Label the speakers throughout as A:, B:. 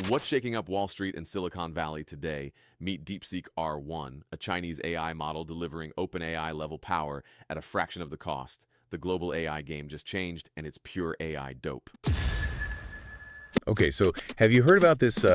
A: What's shaking up Wall Street and Silicon Valley today? Meet DeepSeek R1, a Chinese AI model delivering OpenAI level power at a fraction of the cost. The global AI game just changed, and it's pure AI dope.
B: Okay, so have you heard about this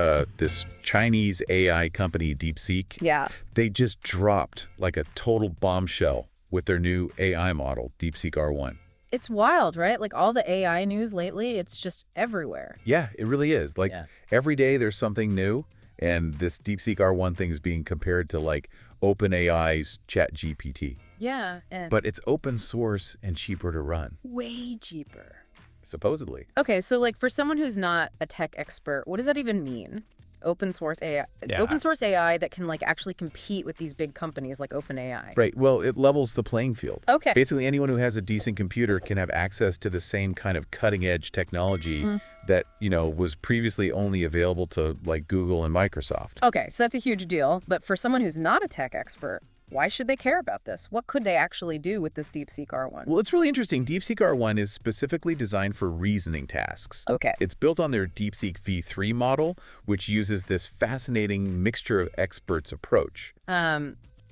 B: Chinese AI company, DeepSeek?
C: Yeah.
B: They just dropped like a total bombshell with their new AI model, DeepSeek R1.
C: It's wild, right? Like all the AI news lately, it's just everywhere.
B: Yeah, it really is. Like
C: Yeah.
B: every day there's something new, and this DeepSeek R1 thing is being compared to like OpenAI's ChatGPT.
C: Yeah, and
B: But it's open source and cheaper to run,
C: way cheaper.
B: supposedly.
C: Okay, so like for someone who's not a tech expert, what does that even mean? Open source AI,
B: Yeah.
C: open source AI that can like actually compete with these big companies like OpenAI.
B: Right. Well, it levels the playing field.
C: Okay.
B: Basically, anyone who has a decent computer can have access to the same kind of cutting-edge technology that, was previously only available to like Google and Microsoft.
C: Okay, so that's a huge deal. But for someone who's not a tech expert, why should they care about this? What could they actually do with this DeepSeek R1?
B: Well, it's really interesting. DeepSeek R1 is specifically designed for reasoning tasks.
C: Okay.
B: It's built on their DeepSeek V3 model, which uses this fascinating mixture of experts approach.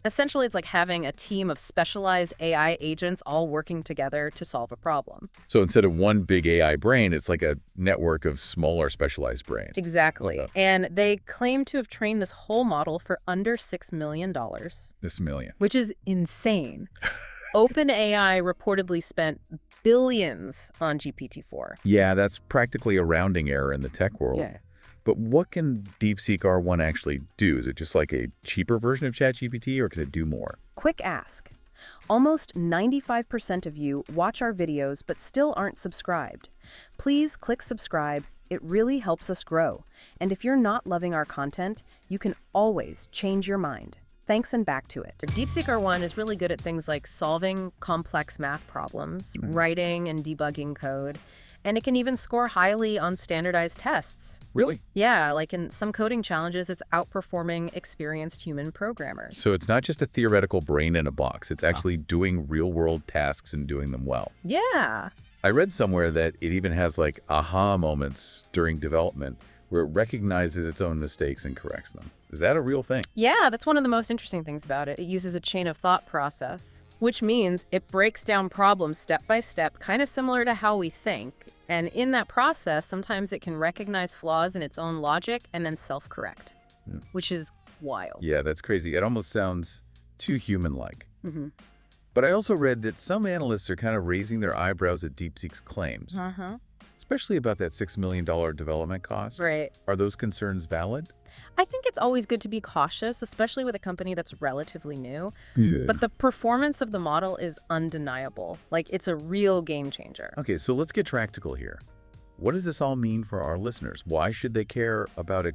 C: Essentially, it's like having a team of specialized AI agents all working together to solve a problem.
B: So instead of one big AI brain, it's like a network of smaller specialized brains.
C: Exactly.
B: Okay.
C: And they claim to have trained this whole model for under $6 million,
B: This million.
C: which is insane. OpenAI reportedly spent billions on GPT-4.
B: Yeah, that's practically a rounding error in the tech world.
C: Yeah.
B: But what can DeepSeek R1 actually do? Is it just like a cheaper version of ChatGPT, or can it do more?
C: Quick ask. Almost 95% of you watch our videos but still aren't subscribed. Please click subscribe. It really helps us grow. And if you're not loving our content, you can always change your mind. Thanks, and back to it. DeepSeek R1 is really good at things like solving complex math problems, writing and debugging code, and it can even score highly on standardized tests.
B: Really?
C: Yeah, like in some coding challenges, it's outperforming experienced human programmers.
B: So it's not just a theoretical brain in a box. It's actually doing real-world tasks and doing them well.
C: Yeah.
B: I read somewhere that it even has like aha moments during development where it recognizes its own mistakes and corrects them. Is that a real thing?
C: Yeah, that's one of the most interesting things about it. It uses a chain of thought process, which means it breaks down problems step by step, kind of similar to how we think. And in that process, sometimes it can recognize flaws in its own logic and then self-correct, which is wild.
B: Yeah, that's crazy. It almost sounds too human-like.
C: Mm-hmm.
B: But I also read that some analysts are kind of raising their eyebrows at DeepSeek's claims,
C: Uh-huh.
B: especially about that $6 million development cost.
C: Right.
B: Are those concerns valid?
C: I think it's always good to be cautious, especially with a company that's relatively new.
B: Yeah.
C: But the performance of the model is undeniable. Like, it's a real game changer.
B: Okay, so let's get practical here. What does this all mean for our listeners? Why should they care about a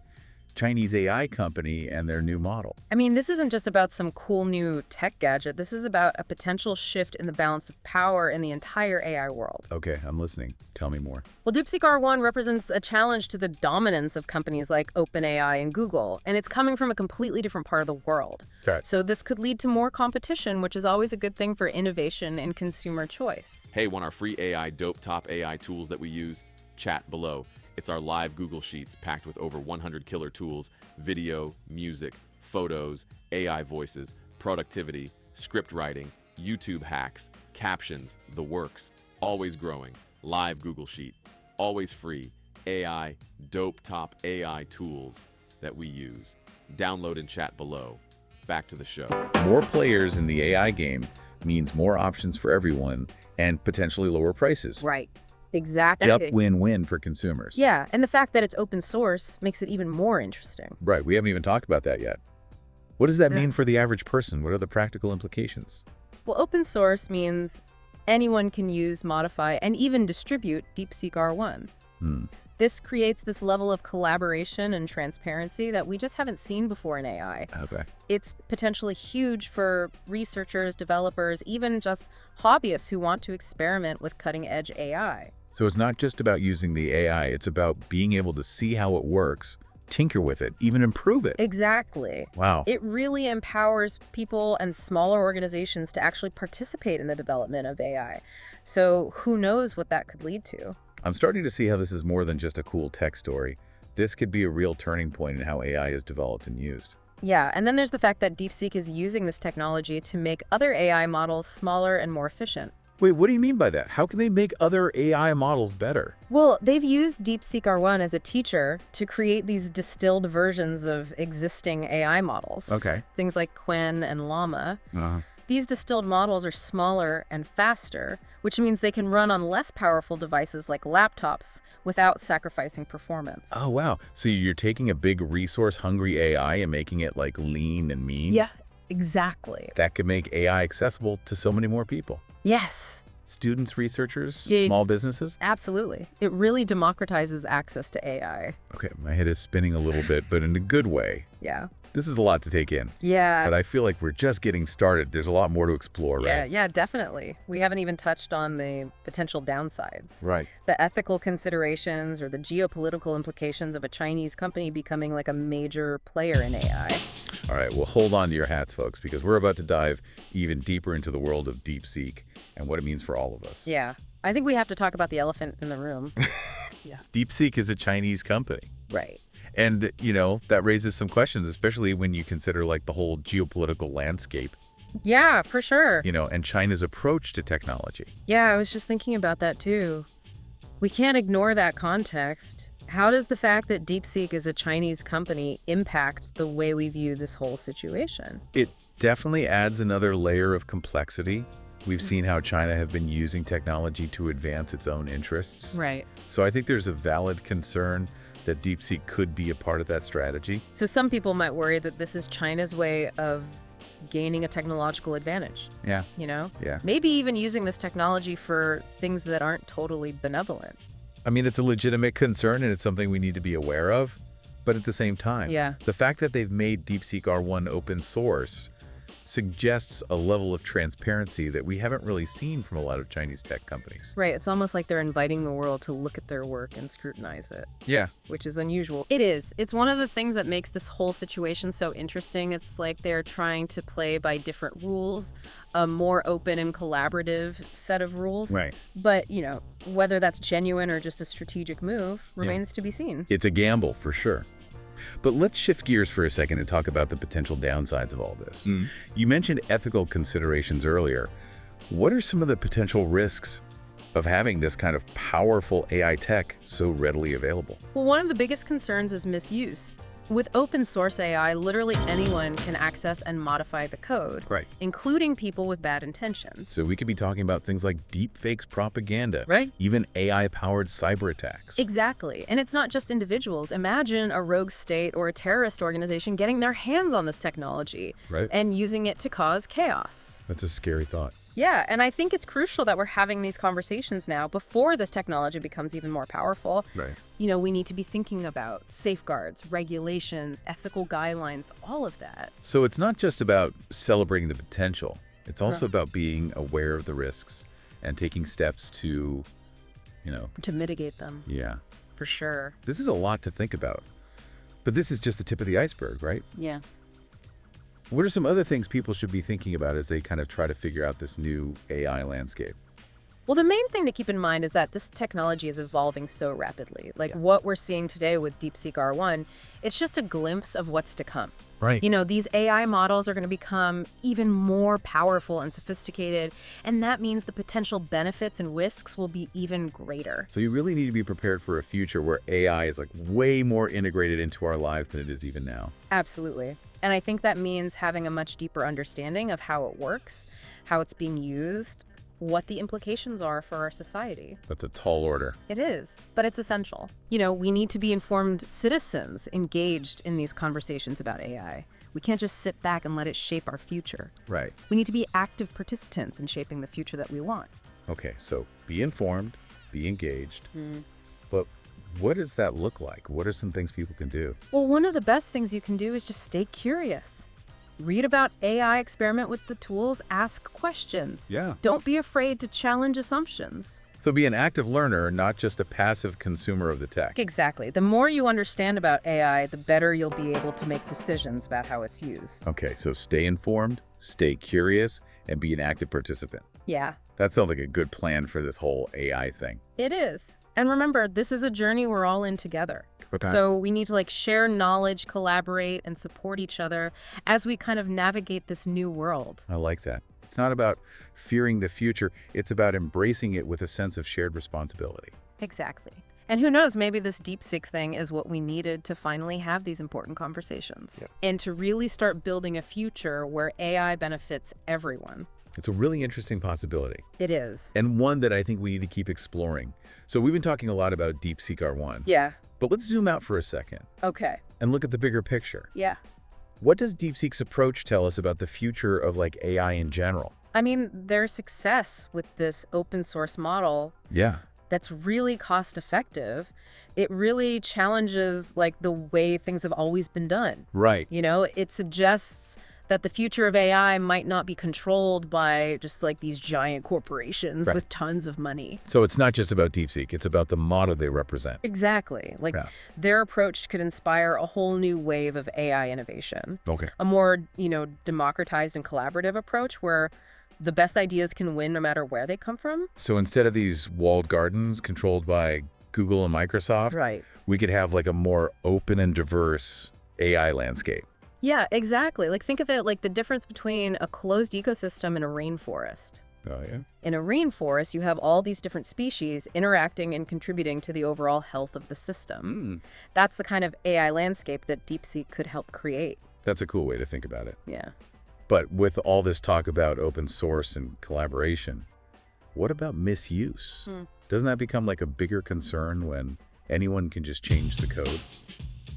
B: Chinese AI company and their new model?
C: I mean, this isn't just about some cool new tech gadget. This is about a potential shift in the balance of power in the entire AI world.
B: Okay, I'm listening. Tell me more.
C: Well, DeepSeek R1 represents a challenge to the dominance of companies like OpenAI and Google, and it's coming from a completely different part of the world.
B: Okay.
C: So this could lead to more competition, which is always a good thing for innovation and consumer choice.
A: Hey, want our free AI dope top AI tools that we use? Chat below. It's our live Google Sheets packed with over 100 killer tools: video, music, photos, AI voices, productivity, script writing, YouTube hacks, captions, the works. Always growing. Live Google Sheet. Always free. AI, dope top AI tools that we use. Download and chat below. Back to the show.
B: More players in the AI game means more options for everyone and potentially lower prices.
C: Right. Exactly.
B: Yep, win-win for consumers.
C: Yeah, and the fact that it's open source makes it even more interesting.
B: Right, we haven't even talked about that yet. What does that
C: Yeah.
B: mean for the average person? What are the practical implications?
C: Well, open source means anyone can use, modify, and even distribute DeepSeek R1. This creates this level of collaboration and transparency that we just haven't seen before in AI.
B: Okay.
C: It's potentially huge for researchers, developers, even just hobbyists who want to experiment with cutting-edge AI.
B: So it's not just about using the AI, it's about being able to see how it works, tinker with it, even improve it.
C: Exactly.
B: Wow.
C: It really empowers people and smaller organizations to actually participate in the development of AI. So who knows what that could lead to?
B: I'm starting to see how this is more than just a cool tech story. this could be a real turning point in how AI is developed and used.
C: Yeah, and then there's the fact that DeepSeek is using this technology to make other AI models smaller and more efficient.
B: Wait, what do you mean by that? How can they make other AI models better?
C: Well, they've used DeepSeek R1 as a teacher to create these distilled versions of existing AI models.
B: Okay.
C: Things like Qwen and Llama.
B: Uh-huh.
C: These distilled models are smaller and faster, which means they can run on less powerful devices like laptops without sacrificing performance.
B: Oh, wow. So you're taking a big resource-hungry AI and making it like lean and mean?
C: Yeah, exactly.
B: That could make AI accessible to so many more people.
C: Yes.
B: Students, researchers,
C: Yeah.
B: small businesses?
C: Absolutely. It really democratizes access to AI.
B: Okay, my head is spinning a little bit, but in a good way.
C: Yeah.
B: This is a lot to take in.
C: Yeah.
B: But I feel like we're just getting started. There's a lot more to explore, right?
C: Yeah, definitely. We haven't even touched on the potential downsides.
B: Right.
C: The ethical considerations or the geopolitical implications of a Chinese company becoming like a major player in AI.
B: All right, well, hold on to your hats, folks, because we're about to dive even deeper into the world of DeepSeek and what it means for all of us.
C: Yeah. I think we have to talk about the elephant in the room. Yeah.
B: DeepSeek is a Chinese company.
C: Right.
B: And, you know, that raises some questions, especially when you consider like the whole geopolitical landscape,
C: Yeah, for sure.
B: you know, and China's approach to technology.
C: Yeah, I was just thinking about that too. We can't ignore that context. How does the fact that DeepSeek is a Chinese company impact the way we view this whole situation?
B: It definitely adds another layer of complexity. We've seen how China have been using technology to advance its own interests.
C: Right.
B: So I think there's a valid concern that DeepSeek could be a part of that strategy.
C: So some people might worry that this is China's way of gaining a technological advantage,
B: Yeah.
C: you know?
B: Yeah.
C: Maybe even using this technology for things that aren't totally benevolent.
B: I mean, it's a legitimate concern and it's something we need to be aware of. But at the same time,
C: Yeah.
B: the fact that they've made DeepSeek R1 open source suggests a level of transparency that we haven't really seen from a lot of Chinese tech companies.
C: Right, it's almost like they're inviting the world to look at their work and scrutinize it,
B: Yeah.
C: which is unusual. It is. It's one of the things that makes this whole situation so interesting. It's like they're trying to play by different rules, a more open and collaborative set of rules.
B: Right.
C: But, you know, whether that's genuine or just a strategic move remains to be seen.
B: It's a gamble for sure. But let's shift gears for a second and talk about the potential downsides of all this. You mentioned ethical considerations earlier. What are some of the potential risks of having this kind of powerful AI tech so readily available?
C: Well, one of the biggest concerns is misuse. With open source AI, literally anyone can access and modify the code,
B: Right.
C: including people with bad intentions.
B: So we could be talking about things like deepfakes propaganda,
C: Right.
B: even AI-powered cyber attacks.
C: Exactly. And it's not just individuals. Imagine a rogue state or a terrorist organization getting their hands on this technology
B: Right.
C: and using it to cause chaos.
B: That's a scary thought.
C: Yeah, and I think it's crucial that we're having these conversations now before this technology becomes even more powerful.
B: Right.
C: You know, we need to be thinking about safeguards, regulations, ethical guidelines, all of that.
B: So it's not just about celebrating the potential. It's also about being aware of the risks and taking steps to, you know,
C: To mitigate them,
B: yeah.
C: for sure.
B: This is a lot to think about. But this is just the tip of the iceberg, right?
C: Yeah.
B: What are some other things people should be thinking about as they kind of try to figure out this new AI landscape?
C: Well, the main thing to keep in mind is that this technology is evolving so rapidly. Like what we're seeing today with DeepSeek R1, it's just a glimpse of what's to come.
B: Right.
C: You know, these AI models are going to become even more powerful and sophisticated, and that means the potential benefits and risks will be even greater.
B: So you really need to be prepared for a future where AI is like way more integrated into our lives than it is even now.
C: Absolutely. And I think that means having a much deeper understanding of how it works, how it's being used, what the implications are for our society.
B: That's a tall order.
C: It is, but it's essential. You know, we need to be informed citizens engaged in these conversations about AI. We can't just sit back and let it shape our future.
B: Right.
C: We need to be active participants in shaping the future that we want.
B: Okay, so be informed, be engaged. But what does that look like? What are some things people can do?
C: Well, one of the best things you can do is just stay curious. Read about AI, experiment with the tools, ask questions.
B: Yeah.
C: Don't be afraid to challenge assumptions.
B: So be an active learner, not just a passive consumer of the tech.
C: Exactly. The more you understand about AI, the better you'll be able to make decisions about how it's used.
B: Okay, so stay informed, stay curious, and be an active participant.
C: Yeah.
B: That sounds like a good plan for this whole AI thing.
C: It is. And remember, this is a journey we're all in together.
B: Okay.
C: So we need to share knowledge, collaborate, and support each other as we kind of navigate this new world.
B: I like that. It's not about fearing the future. It's about embracing it with a sense of shared responsibility.
C: Exactly. And who knows, maybe this DeepSeek thing is what we needed to finally have these important conversations.
B: Yep.
C: And to really start building a future where AI benefits everyone.
B: It's a really interesting possibility.
C: It is.
B: And one that I think we need to keep exploring. So we've been talking a lot about DeepSeek R1.
C: Yeah.
B: But let's zoom out for a second
C: Okay.
B: and look at the bigger picture.
C: Yeah.
B: What does DeepSeek's approach tell us about the future of AI in general?
C: I mean, their success with this open source model
B: Yeah.
C: that's really cost effective, it really challenges the way things have always been done.
B: Right.
C: It suggests that the future of AI might not be controlled by just these giant corporations
B: Right.
C: with tons of money.
B: So it's not just about DeepSeek, it's about the model they represent.
C: Exactly.
B: Yeah.
C: Their approach could inspire a whole new wave of AI innovation.
B: Okay.
C: A more, democratized and collaborative approach where the best ideas can win no matter where they come from.
B: So instead of these walled gardens controlled by Google and Microsoft,
C: Right.
B: we could have a more open and diverse AI landscape.
C: Yeah, exactly. Think of it like the difference between a closed ecosystem and a rainforest.
B: Oh, yeah?
C: In a rainforest, you have all these different species interacting and contributing to the overall health of the system. That's the kind of AI landscape that DeepSeek could help create.
B: That's a cool way to think about it.
C: Yeah.
B: But with all this talk about open source and collaboration, what about misuse? Doesn't that become a bigger concern when anyone can just change the code?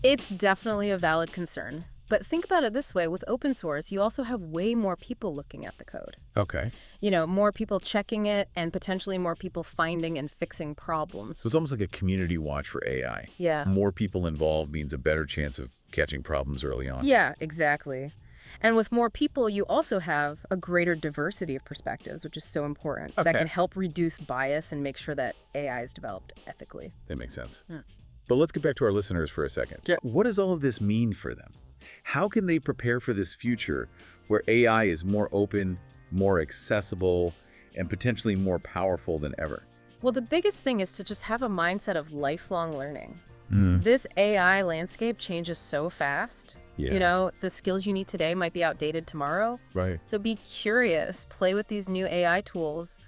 C: It's definitely a valid concern. But think about it this way. With open source, you also have way more people looking at the code.
B: Okay.
C: More people checking it and potentially more people finding and fixing problems.
B: So it's almost like a community watch for AI.
C: Yeah.
B: More people involved means a better chance of catching problems early on.
C: Yeah, exactly. And with more people, you also have a greater diversity of perspectives, which is so important.
B: Okay.
C: That can help reduce bias and make sure that AI is developed ethically.
B: That makes sense.
C: Yeah.
B: But let's get back to our listeners for a second.
C: Yeah.
B: What does all of this mean for them? How can they prepare for this future where AI is more open, more accessible, and potentially more powerful than ever?
C: Well, the biggest thing is to just have a mindset of lifelong learning. This AI landscape changes so fast.
B: Yeah.
C: The skills you need today might be outdated tomorrow.
B: Right.
C: So be curious, play with these new AI tools,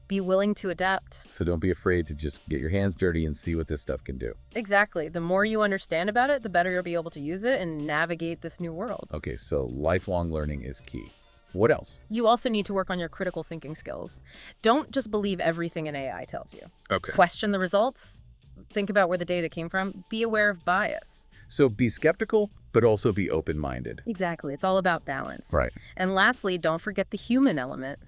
C: be willing to adapt.
B: So don't be afraid to just get your hands dirty and see what this stuff can do.
C: Exactly. The more you understand about it, the better you'll be able to use it and navigate this new world.
B: Okay, so lifelong learning is key. What else?
C: You also need to work on your critical thinking skills. Don't just believe everything an AI tells you.
B: Okay.
C: Question the results. Think about where the data came from. Be aware of bias.
B: So be skeptical, but also be open-minded.
C: Exactly. It's all about balance.
B: Right.
C: And lastly, don't forget the human element.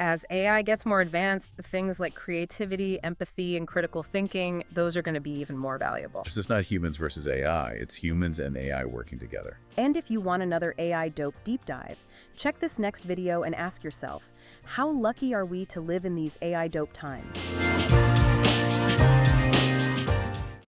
C: As AI gets more advanced, things like creativity, empathy, and critical thinking, those are going to be even more valuable.
B: It's not humans versus AI. It's humans and AI working together.
C: And if you want another AI dope deep dive, check this next video and ask yourself, how lucky are we to live in these AI dope times?